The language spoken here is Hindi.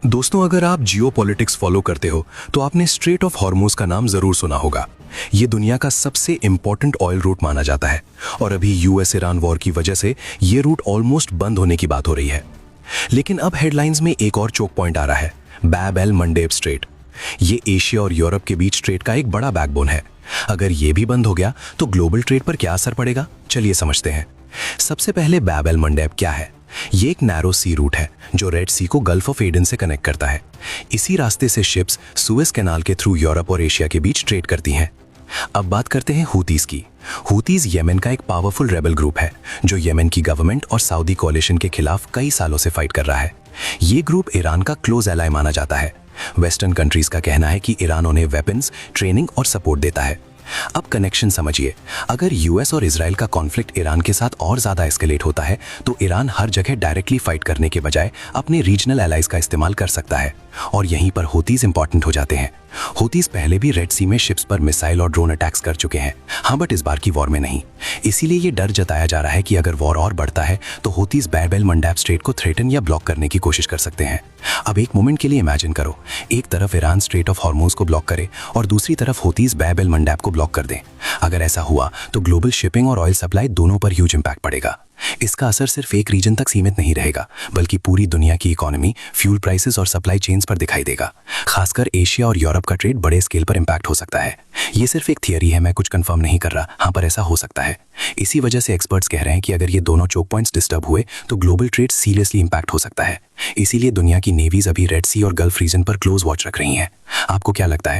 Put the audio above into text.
दोस्तों, अगर आप जियोपॉलिटिक्स फॉलो करते हो तो आपने स्ट्रेट ऑफ हॉर्मुज का नाम जरूर सुना होगा। ये दुनिया का सबसे इंपॉर्टेंट ऑयल रूट माना जाता है और अभी यूएस ईरान वॉर की वजह से ये रूट ऑलमोस्ट बंद होने की बात हो रही है। लेकिन अब हेडलाइंस में एक और चोक पॉइंट आ रहा है, बाब एल मंडेब स्ट्रेट। ये एशिया और यूरोप के बीच ट्रेड का एक बड़ा बैकबोन है। अगर ये भी बंद हो गया तो ग्लोबल ट्रेड पर क्या असर पड़ेगा, चलिए समझते हैं। सबसे पहले बाब एल मंडेब क्या है। ये एक नैरो सी रूट है जो रेड सी को गल्फ ऑफ एडन से कनेक्ट करता है। इसी रास्ते से शिप्स सुएज कैनाल के थ्रू यूरोप और एशिया के बीच ट्रेड करती हैं। अब बात करते हैं हूतीज की। हूतीज येमेन का एक पावरफुल रेबल ग्रुप है जो येमेन की गवर्नमेंट और सऊदी कोalition के खिलाफ कई सालों से फाइट कर रहा है। ये ग्रुप ईरान का क्लोज एलाय माना जाता है। वेस्टर्न कंट्रीज का कहना है कि ईरान उन्हें वेपन्स, ट्रेनिंग और सपोर्ट देता है। अब कनेक्शन समझिए, अगर यूएस और इजराइल का कॉन्फ्लिक्ट ईरान के साथ और ज्यादा एस्केलेट होता है तो ईरान हर जगह डायरेक्टली फाइट करने के बजाय अपने रीजनल एलाइज का इस्तेमाल कर सकता है और यहीं पर हूतीज इंपॉर्टेंट हो जाते हैं। हूतीज पहले भी रेड सी में शिप्स पर मिसाइल और ड्रोन अटैक्स कर चुके हैं, हाँ, बट इस बार की वॉर में नहीं। इसीलिए ये डर जताया जा रहा है कि अगर वॉर और बढ़ता है तो हूतीज बाब एल मंडेब स्ट्रेट को थ्रेटन या ब्लॉक करने की कोशिश कर सकते हैं। अब एक मोमेंट के लिए इमेजिन करो, एक तरफ ईरान स्ट्रेट ऑफ हॉर्मुज को ब्लॉक करे और दूसरी तरफ हूतीज बाब एल मंडेब को ब्लॉक कर दें। अगर ऐसा हुआ तो ग्लोबल शिपिंग और ऑयल सप्लाई दोनों पर ह्यूज इंपैक्ट पड़ेगा। इसका असर सिर्फ एक रीजन तक सीमित नहीं रहेगा बल्कि पूरी दुनिया की इकोनॉमी, फ्यूल प्राइसेस और सप्लाई चेन्स पर दिखाई देगा। खासकर एशिया और यूरोप का ट्रेड बड़े स्केल पर इंपैक्ट हो सकता है। ये सिर्फ एक थियरी है, मैं कुछ कंफर्म नहीं कर रहा, हाँ, पर ऐसा हो सकता है। इसी वजह से एक्सपर्ट्स कह रहे हैं कि अगर ये दोनों चोक पॉइंट्स डिस्टर्ब हुए तो ग्लोबल ट्रेड सीरियसली इंपैक्ट हो सकता है। इसीलिए दुनिया की नेवीज अभी रेड सी और गल्फ रीजन पर क्लोज वॉच रख रही हैं। आपको क्या लगता है,